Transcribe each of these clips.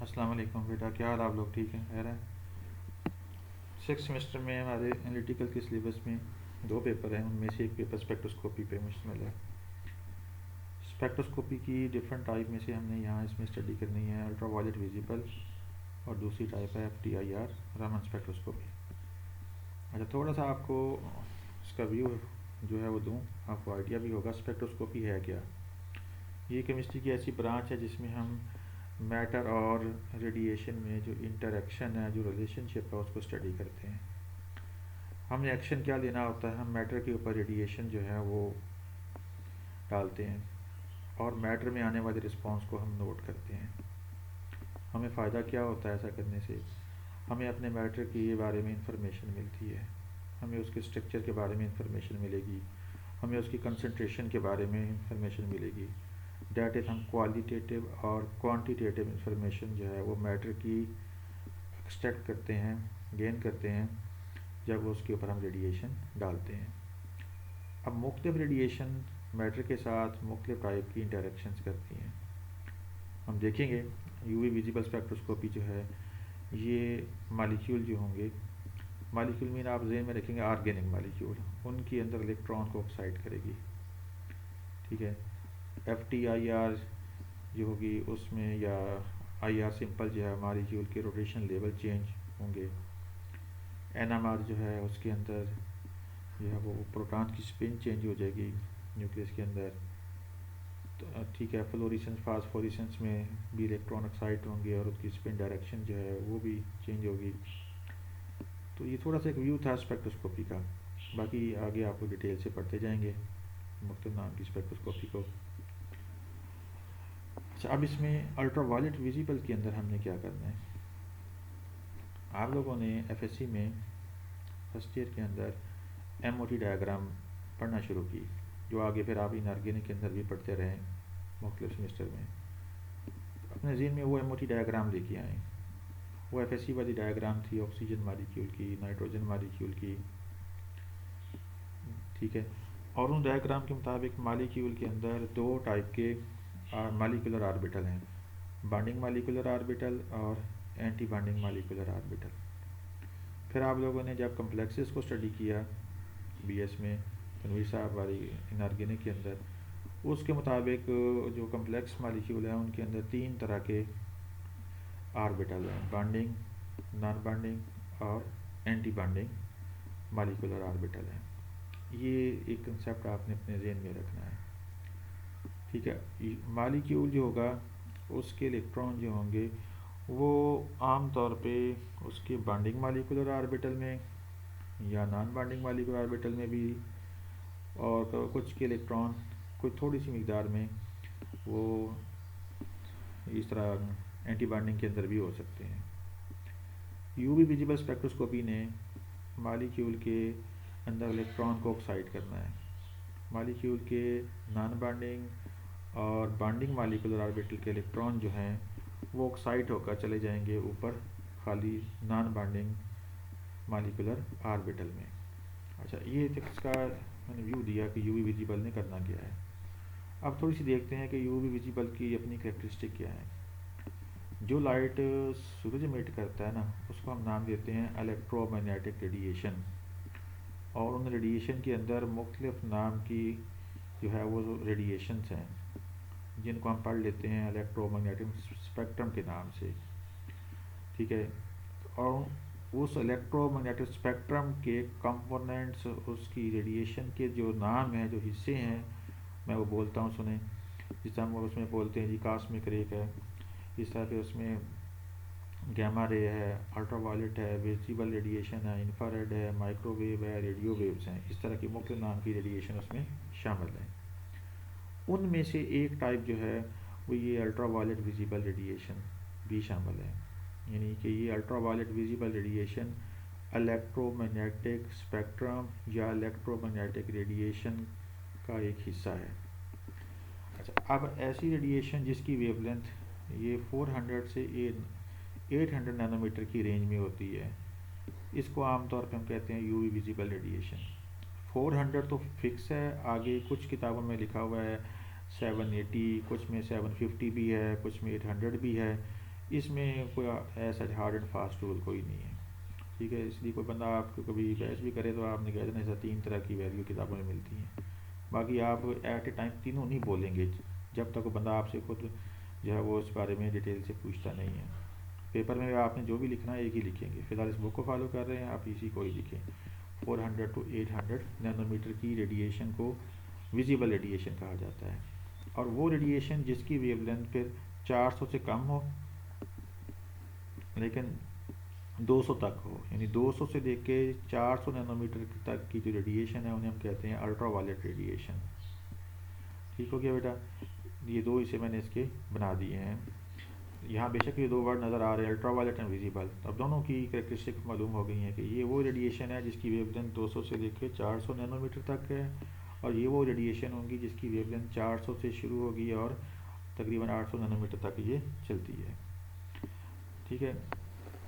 अस्सलाम वालेकुम बेटा, क्या हाल आप लोग? ठीक हैं? खैर है। सिक्स सेमेस्टर में हमारे एनालिटिकल के सिलेबस में दो पेपर हैं, उनमें से एक पेपर स्पेक्ट्रोस्कोपी पे मुश्तमिल है। स्पेक्ट्रोस्कोपी की डिफरेंट टाइप में से हमने यहाँ इसमें स्टडी करनी है अल्ट्रा वायलेट विजिबल, और दूसरी टाइप है FTIR रामन स्पेक्ट्रोस्कोपी। अच्छा, थोड़ा सा आपको इसका व्यू जो है वो दूँ, आपको आइडिया भी होगा स्पेक्ट्रोस्कोपी है क्या। ये केमिस्ट्री की ऐसी ब्रांच है जिसमें हम मैटर और रेडिएशन में जो इंटरेक्शन है, जो रिलेशनशिप है, उसको स्टडी करते हैं। हमने एक्शन क्या लेना होता है, हम मैटर के ऊपर रेडिएशन जो है वो डालते हैं और मैटर में आने वाले रिस्पांस को हम नोट करते हैं। हमें फ़ायदा क्या होता है ऐसा करने से? हमें अपने मैटर के बारे में इंफॉर्मेशन मिलती है, हमें उसके स्ट्रक्चर के बारे में इंफॉर्मेशन मिलेगी, हमें उसकी कंसंट्रेशन के बारे में इंफॉर्मेशन मिलेगी। डैट इज़ हम क्वालिटेटिव और क्वांटिटेटिव इंफॉर्मेशन जो है वो मैटर की एक्सट्रैक्ट करते हैं, गेन करते हैं जब उसके ऊपर हम रेडिएशन डालते हैं। अब मुख्तलिफ रेडिएशन मैटर के साथ मुख्तलिफ टाइप की इंटरेक्शंस करती हैं। हम देखेंगे यूवी विजिबल स्पेक्ट्रोस्कोपी जो है ये मालिक्यूल जो होंगे, मालिक्यूल मीन आप ज़हन में रखेंगे ऑर्गेनिक मालिक्यूल, उनके अंदर इलेक्ट्रॉन को ऑक्साइड करेगी। ठीक है। FTIR जो होगी उसमें, या IR सिंपल जो है मालिक्यूल के रोटेशन लेवल चेंज होंगे। NMR जो है उसके अंदर जो है वो प्रोटॉन की स्पिन चेंज हो जाएगी न्यूक्लियस के अंदर। तो ठीक है, फ्लोरेसेंस फास्फोरेसेंस में भी इलेक्ट्रॉन एक्साइट होंगे और उसकी स्पिन डायरेक्शन जो है वो भी चेंज होगी। तो ये थोड़ा सा एक व्यू था स्पेक्ट्रोस्कोपी का, बाकी आगे आपको डिटेल से पढ़ते जाएंगे मुख्तलिफ नाम की स्पेक्ट्रोस्कोपी को। अच्छा, अब इसमें अल्ट्रा वायलेट विजिबल के अंदर हमने क्या करना है। आप लोगों ने FSC में फर्स्ट ईयर के अंदर MOT डायग्राम पढ़ना शुरू की, जो आगे फिर आप इनऑर्गेनिक के अंदर भी पढ़ते रहे मुख्तलिफ सेमेस्टर में। अपने ज़हन में वो MOT डायग्राम लेके आए। वो FSC वाली डायग्राम थी ऑक्सीजन मालिक्यूल की, नाइट्रोजन मालिक्यूल की। ठीक है। और उन डायग्राम के मुताबिक मालिक्यूल के अंदर दो टाइप के मालिकुलर आर्बिटल हैं, बॉन्डिंग मालिकुलर आर्बिटल और एंटी बॉन्डिंग मालिकुलर आर्बिटल। फिर आप लोगों ने जब कम्प्लेक्सेस को स्टडी किया BS में तनवीर साहब वाली इनऑर्गेनिक के अंदर, उसके मुताबिक जो कम्प्लेक्स मालिक्यूल हैं उनके अंदर तीन तरह के आर्बिटल हैं, बॉन्डिंग, नॉन बॉन्डिंग और एंटी बॉन्डिंग मालिकुलर आर्बिटल हैं। ये एक कंसेप्ट आपने अपने ज़हन में रखना है। ठीक है। मालिक्यूल जो होगा उसके इलेक्ट्रॉन जो होंगे वो आम तौर पे उसके बॉन्डिंग मालिकुलर आर्बिटल में या नॉन बॉन्डिंग मालिकुलर आर्बिटल में भी, और कुछ के इलेक्ट्रॉन कोई थोड़ी सी मिकदार में वो इस तरह एंटी बॉन्डिंग के अंदर भी हो सकते हैं। यूवी विजिबल स्पेक्ट्रोस्कोपी ने मालिक्यूल के अंदर इलेक्ट्रॉन को ऑक्साइड करना है। मालिक्यूल के नॉन बॉन्डिंग और बॉन्डिंग मालिकुलर ऑर्बिटल के इलेक्ट्रॉन जो हैं वो ऑक्साइड होकर चले जाएंगे ऊपर खाली नॉन बॉन्डिंग मालिकुलर ऑर्बिटल में। अच्छा, ये इसका मैंने व्यू दिया कि यूवी विजिबल ने करना क्या है। अब थोड़ी सी देखते हैं कि यूवी विजिबल की अपनी कैरेक्टरिस्टिक क्या है। जो लाइट सूरज इमिट करता है ना, उसको हम नाम देते हैं इलेक्ट्रोमैग्नेटिक रेडिएशन। और उन रेडिएशन के अंदर मुख्तलिफ नाम की जो है वो रेडिएशंस हैं जिनको हम पढ़ लेते हैं इलेक्ट्रोमैग्नेटिक स्पेक्ट्रम के नाम से। ठीक है। और उस इलेक्ट्रोमैग्नेटिक स्पेक्ट्रम के कंपोनेंट्स, उसकी रेडिएशन के जो नाम हैं, जो हिस्से हैं, मैं वो बोलता हूँ, सुने। जिस हम उसमें बोलते हैं जी कॉस्मिक रे है, इस तरह से उसमें गैमा रे है, अल्ट्रा वायलेट है, विजिबल रेडिएशन है, इंफ्रारेड है, माइक्रोवेव है, रेडियो वेव्स हैं। इस तरह की मुख्य नाम की रेडिएशन उसमें शामिल है। उनमें से एक टाइप जो है वो ये अल्ट्रा वायलेट विजिबल रेडिएशन भी शामिल है। यानी कि ये ultra violet visible radiation electromagnetic spectrum या इलेक्ट्रोमैग्नेटिक रेडिएशन का एक हिस्सा है। अच्छा, अब ऐसी रेडिएशन जिसकी वेवलेंथ ये 400 से 800 नैनोमीटर की रेंज में होती है, इसको आमतौर पर हम कहते हैं यूवी विजिबल रेडिएशन। 400 तो फिक्स है, आगे कुछ किताबों में लिखा हुआ है 780, कुछ में 750 भी है, कुछ में 800 भी है। इसमें कोई ऐसा हार्ड एंड फास्ट रूल कोई नहीं है, ठीक है। इसलिए कोई बंदा आपको कभी बहस भी करे तो आपने कह देना ऐसा 3 तरह की वैल्यू किताबों में मिलती हैं। बाकी आप एट ए टाइम तीनों नहीं बोलेंगे जब तक वो बंदा आपसे खुद जो है वो इस बारे में डिटेल से पूछता नहीं है। पेपर में आपने जो भी लिखना है एक ही लिखेंगे। फिलहाल इस बुक को फॉलो कर रहे हैं, आप इसी को ही लिखें। 400 to 800 नैनोमीटर की रेडिएशन को विजिबल रेडिएशन कहा जाता है, और वो रेडिएशन जिसकी वेवलेंथ फिर 400 से कम हो लेकिन 200 तक हो, यानी 200 से लेके 400 नैनोमीटर तक की जो रेडिएशन है उन्हें हम कहते हैं अल्ट्रावायलेट रेडिएशन। ठीक हो गया बेटा, ये दो इसे मैंने इसके बना दिए हैं। यहाँ बेशक ये दो वर्ड नज़र आ रहे हैं, अल्ट्रावायलेट एंड विजिबल। अब दोनों की कैरेक्टरिस्टिक मालूम हो गई हैं कि ये वो रेडिएशन है जिसकी वेवलेंथ 200 से लेकर 400 नैनोमीटर तक है, और ये वो रेडिएशन होंगी जिसकी वेवलेंथ 400 से शुरू होगी और तकरीबन 800 नैनोमीटर तक ये चलती है। ठीक है,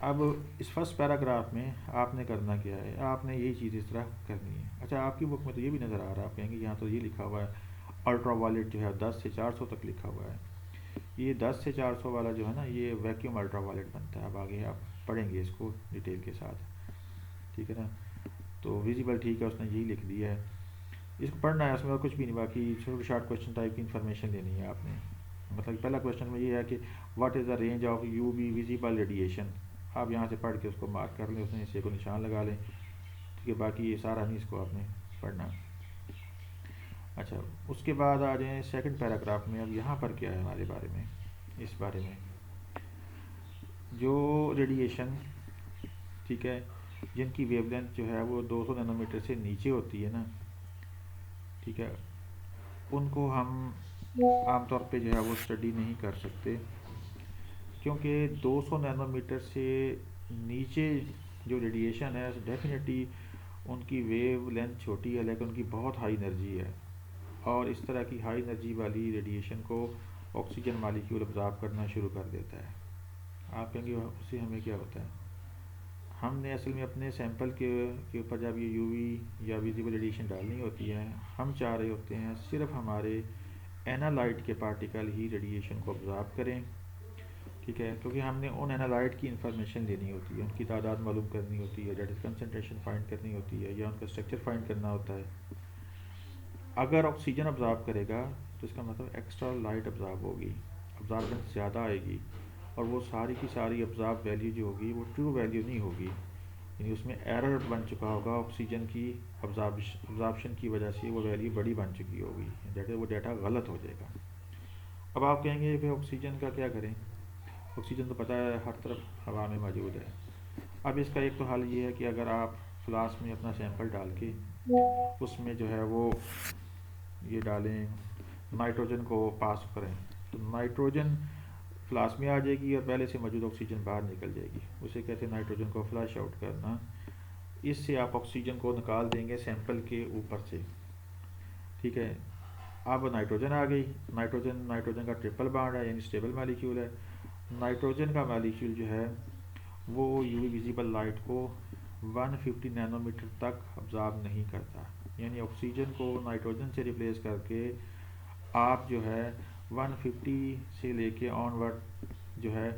अब इस फर्स्ट पैराग्राफ में आपने करना क्या है, आपने यही चीज़ इस तरह करनी है। अच्छा, आपकी बुक में तो ये भी नज़र आ रहा है, आप कहेंगे यहाँ तो ये लिखा हुआ है अल्ट्रावायलेट जो है 10 से 400 तक लिखा हुआ है। ये 10 से 400 वाला जो है ना, ये वैक्यूम अल्ट्रावायलेट बनता है। अब आगे आप पढ़ेंगे इसको डिटेल के साथ, ठीक है ना। तो विजिबल ठीक है, उसने यही लिख दिया है, इसको पढ़ना है, उसमें और कुछ भी नहीं। बाकी छोटे शॉर्ट क्वेश्चन टाइप की इन्फॉर्मेशन लेनी है आपने। मतलब पहला क्वेश्चन में ये है कि what is the range of UV visible radiation. आप यहाँ से पढ़ के उसको मार्क कर लें, उसने इसे को निशान लगा लें, ठीक है। बाकी ये सारा नहीं इसको आपने पढ़ना। अच्छा, उसके बाद आ जाएँ सेकंड पैराग्राफ में। अब यहाँ पर क्या है हमारे बारे में, इस बारे में जो रेडिएशन, ठीक है, जिनकी वेवलेंथ जो है वो 200 नैनोमीटर से नीचे होती है ना, ठीक है, उनको हम आमतौर पे जो है वो स्टडी नहीं कर सकते, क्योंकि 200 नैनोमीटर से नीचे जो रेडिएशन है डेफिनेटली उनकी वेव लेंथ छोटी है लेकिन उनकी बहुत हाई एनर्जी है, और इस तरह की हाई एनर्जी वाली रेडिएशन को ऑक्सीजन मालिक्यूल ऑब्जॉर्ब करना शुरू कर देता है। आप कहेंगे उससे हमें क्या होता है। हमने असल में अपने सैंपल के ऊपर जब ये यूवी या विजिबल रेडिएशन डालनी होती है, हम चाह रहे होते हैं सिर्फ हमारे एनालाइट के पार्टिकल ही रेडिएशन को ऑब्जॉर्ब करें, ठीक है, क्योंकि हमने उन एनालाइट की इंफॉर्मेशन लेनी होती है, उनकी तादाद मालूम करनी होती है, डेट कंसनट्रेशन फाइंड करनी होती है, या उनका स्ट्रक्चर फाइंड करना होता है। अगर ऑक्सीजन ऑब्जॉर्ब करेगा तो इसका मतलब एक्स्ट्रा लाइट ऑब्जॉर्ब होगी, ऑब्जॉर्बेंस ज़्यादा आएगी, और वो सारी की सारी ऑब्जॉर्ब वैल्यू जो होगी वो ट्रू वैल्यू नहीं होगी, यानी उसमें एरर बन चुका होगा ऑक्सीजन की ऑब्जॉर्प्शन की वजह से, वो वैल्यू बड़ी बन चुकी होगी, डेटा वो डाटा गलत हो जाएगा। अब आप कहेंगे भाई ऑक्सीजन का क्या करें, ऑक्सीजन तो पता है हर तरफ हवा में मौजूद है। अब इसका एक तो हल ये है कि अगर आप फ्लास्क में अपना सैंपल डाल के उसमें जो है वो ये डालें, नाइट्रोजन को पास करें, तो नाइट्रोजन फ्लास्क में आ जाएगी और पहले से मौजूद ऑक्सीजन बाहर निकल जाएगी, उसे कहते हैं नाइट्रोजन को फ्लश आउट करना। इससे आप ऑक्सीजन को निकाल देंगे सैंपल के ऊपर से, ठीक है। अब नाइट्रोजन आ गई, नाइट्रोजन का ट्रिपल बॉन्ड है यानी स्टेबल मॉलिक्यूल है। नाइट्रोजन का मॉलिक्यूल जो है वो यूवी विजिबल लाइट को 150 नैनोमीटर तक ऑब्जॉर्ब नहीं करता, यानी ऑक्सीजन को नाइट्रोजन से रिप्लेस करके आप जो है 150 से लेके ऑनवर्ड जो है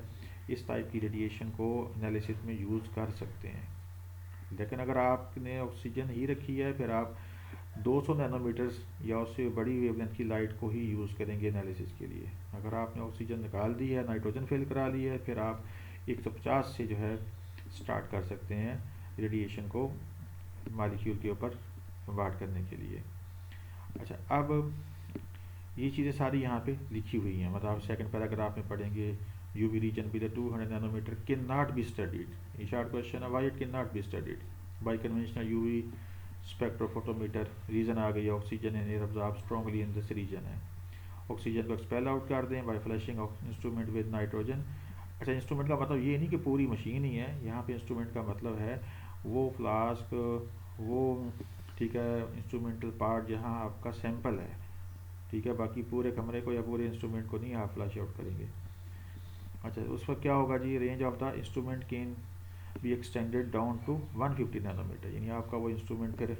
इस टाइप की रेडिएशन को एनालिसिस में यूज़ कर सकते हैं। लेकिन अगर आपने ऑक्सीजन ही रखी है फिर आप 200 नैनोमीटर्स या उससे बड़ी वेवलेंथ की लाइट को ही यूज़ करेंगे एनालिसिस के लिए। अगर आपने ऑक्सीजन निकाल दी है, नाइट्रोजन फिल करा ली है, फिर आप 150 से जो है स्टार्ट कर सकते हैं रेडिएशन को मॉलिक्यूल के ऊपर वाट करने के लिए। अच्छा, अब ये चीज़ें सारी यहाँ पे लिखी हुई हैं, मतलब आप सेकंड पैराग्राफ में पढ़ेंगे UV region below 200 nanometer can not be studied. ये शॉर्ट क्वेश्चन है, why it can not be studied by conventional UV spectrophotometer. Reason आ गई oxygen and air absorb strongly in this region है। Oxygen को expel out कर दें by flashing instrument with nitrogen. अच्छा, instrument का मतलब ये नहीं कि पूरी मशीन ही है, यहाँ पे इंस्ट्रूमेंट का मतलब है वो फ्लास्क, वो ठीक है इंस्ट्रूमेंटल पार्ट जहाँ आपका सैंपल है, ठीक है, बाकी पूरे कमरे को या पूरे इंस्ट्रूमेंट को नहीं आप फ्लैश आउट करेंगे। अच्छा, उस वक्त क्या होगा जी, range of the instrument can be extended down to 150 nanometer, यानी आपका वो इंस्ट्रूमेंट फिर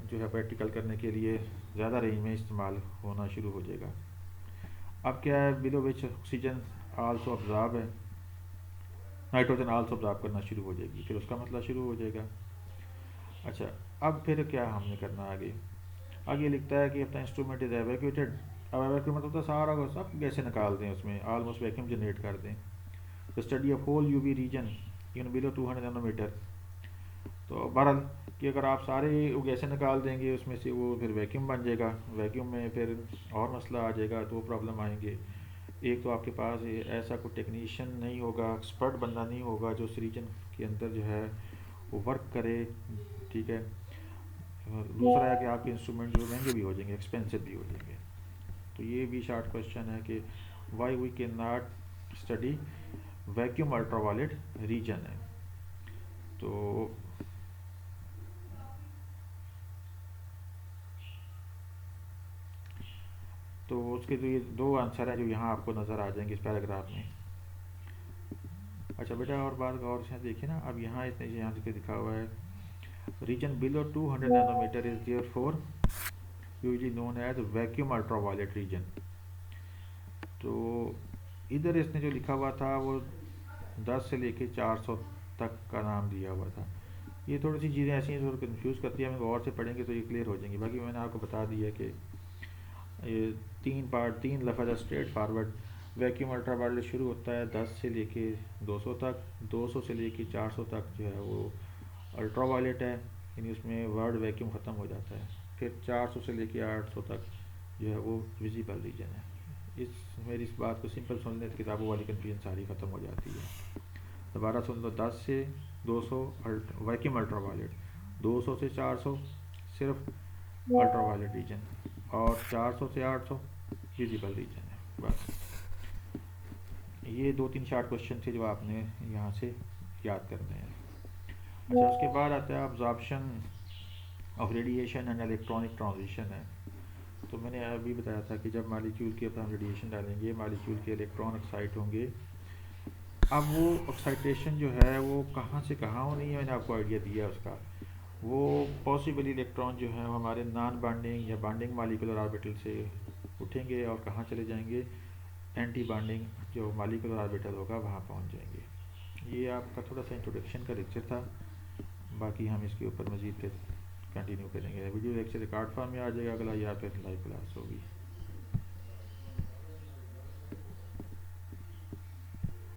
जो है प्रैक्टिकल करने के लिए ज़्यादा रेंज में इस्तेमाल होना शुरू हो जाएगा। अब क्या है, below which oxygen also absorb है, नाइट्रोजन आल्सो ऑब्जॉर्ब करना शुरू हो जाएगी, फिर उसका मसला शुरू हो जाएगा। अच्छा, अब फिर क्या हमने करना आगे? आगे लिखता है कि अपना इंस्ट्रूमेंट इज एवैक्यूएटेड। अब एवैक्यूएट मतलब तो सारा को सब गैसें निकाल दें, उसमें ऑलमोस्ट वैक्यूम जनरेट कर दें। The study of whole UV region in below 200 nanometer. तो बहरहाल कि अगर आप सारे गैसें निकाल देंगे उसमें से, वो फिर वैक्यूम बन जाएगा। वैक्यूम में फिर और मसला आ जाएगा, तो प्रॉब्लम आएंगे। एक तो आपके पास ऐसा कोई टेक्नीशियन नहीं होगा, एक्सपर्ट बंदा नहीं होगा जो उस रीजन के अंदर जो है वो वर्क करे, ठीक है। दूसरा है कि आपके इंस्ट्रूमेंट जो महंगे भी हो जाएंगे, एक्सपेंसिव भी हो जाएंगे। तो ये भी शार्ट क्वेश्चन है कि why we can not study vacuum ultraviolet region है। तो उसके जो ये दो आंसर है जो यहाँ आपको नज़र आ जाएंगे इस पैराग्राफ में। अच्छा बेटा, और बात गौर से देखिए ना, अब यहाँ इसने यहाँ लिखा हुआ है region below 200 nanometer is therefore usually known as vacuum ultraviolet region. तो इधर इसने जो लिखा हुआ था वो 10 से लेके 400 तक का नाम दिया हुआ था। ये थोड़ी सी चीज़ें ऐसी हैं जो कन्फ्यूज़ करती है, हम गौर से पढ़ेंगे तो ये क्लियर हो जाएंगी। बाकी मैंने आपको बता दिया कि ये 3 लफ्ज़ स्ट्रेट फारवर्ड। वैक्यूम अल्ट्रावायलेट शुरू होता है 10 से लेके 200 तक, 200 से लेके 400 तक जो है वो अल्ट्रावायलेट है, यानी उसमें वर्ड वैक्यूम ख़त्म हो जाता है। फिर 400 से लेके 800 तक जो है वो विजिबल रीजन है। मेरी इस बात को सिंपल सुन लें तो किताबों वाली कन्फ्यूजन सारी ख़त्म हो जाती है। दोबारा सुन लो, 10 से 200 वैक्यूम अल्ट्रावायलेट, 200 से 400 सिर्फ अल्ट्रावायलेट रीजन, और 400 से 800 विजिबल रीजन है। बस ये 2-3 शार्ट क्वेश्चन थे जो आपने यहाँ से याद करने हैं। अच्छा, उसके बाद आता है absorption of radiation and electronic transition है। तो मैंने अभी बताया था कि जब मालिक्यूल के ऊपर हम रेडिएशन डालेंगे, मालिक्यूल के इलेक्ट्रॉन एक्साइट होंगे। अब वो एक्साइटेशन जो है वो कहाँ से कहाँ होनी है, मैंने आपको आइडिया दिया उसका। वो पॉसिबल इलेक्ट्रॉन जो है हमारे नॉन बाइंडिंग या बाइंडिंग मॉलिक्यूलर ऑर्बिटल से उठेंगे और कहाँ चले जाएंगे, एंटी बाइंडिंग जो मॉलिक्यूलर ऑर्बिटल होगा वहाँ पहुँच जाएंगे। ये आपका थोड़ा सा इंट्रोडक्शन का लेक्चर था, बाकी हम इसके ऊपर मज़ीद फिर कंटिन्यू करेंगे। वीडियो लेक्चर रिकॉर्ड फॉर्म में आ जाएगा अगला, या फिर लाइव क्लास होगी।